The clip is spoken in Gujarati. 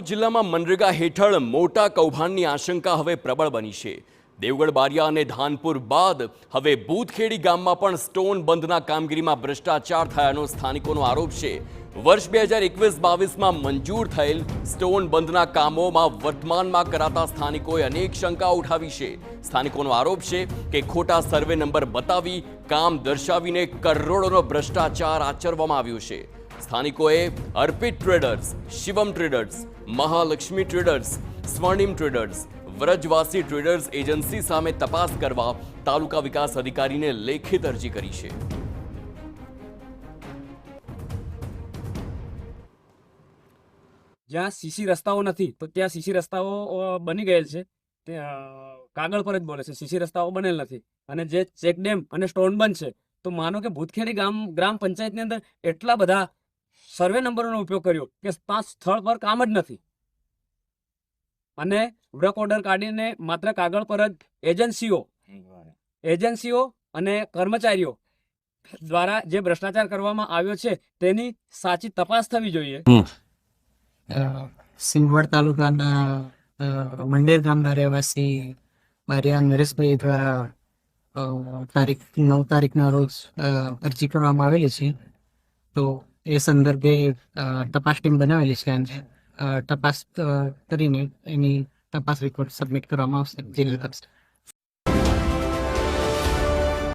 દાહોદ જિલ્લામાં મનરેગા હેઠળ મોટા કૌભાંડની આશંકા હવે પ્રબળ બની છે। દેવગઢ બારિયા અને ધાનપુર બાદ હવે બૂથખેડી ગામમાં પણ સ્ટોન બંધના કામગીરીમાં ભ્રષ્ટાચાર થયાનો સ્થાનિકોનો આરોપ છે। વર્ષ 2021-22માં મંજૂર થયેલ સ્ટોન બંધના કામોમાં વર્તમાનમાં કરાતા સ્થાનિકોએ અનેક શંકા ઉઠાવી છે। સ્થાનિકોનો આરોપ છે કે ખોટા સર્વે નંબર બતાવી કામ દર્શાવીને કરોડોનો ભ્રષ્ટાચાર આચરવામાં આવ્યો છે। સ્થાનિકોએ Arpit traders, Shivam traders, Mahalakshmi traders, Swarnim traders, Vrajvasi traders agency સામે તપાસ કરવા તાલુકા વિકાસ અધિકારીને લેખિત અરજી કરી છે। જ્યાં સીસી રસ્તાઓ નથી તો ત્યાં સીસી રસ્તાઓ બની ગયેલ છે, તે કાગળ પર જ બોલે છે, સીસી રસ્તાઓ બનેલ નથી। અને જે ચેક ડેમ અને સ્ટોન બંધ છે તો માનો કે ભૂતખેડી ગ્રામ પંચાયતની અંદર એટલા બધા સર્વે નંબરોનો ઉપયોગ કર્યો કે ત્યાં સ્થળ પર કામ જ નથી અને વર્ક ઓર્ડર કાઢીને માત્ર કાગળ પર જ એજન્સીઓ અને કર્મચારીઓ દ્વારા જે ભ્રષ્ટાચાર કરવામાં આવ્યો છે તેની સાચી તપાસ થવી જોઈએ। સિંગવડ તાલુકાના મંડેર ગામના રહેવાસી બારિયા નરેશભાઈ દ્વારા તારીખ 9 તારીખના રોજ અરજી કરવામાં આવેલી છે। તો એ સંદર્ભે તપાસ ટીમ બનાવેલી છે અને તપાસ કરીને એની તપાસ રિપોર્ટ સબમિટ કરવામાં આવશે જિલ્લા કક્ષાએ।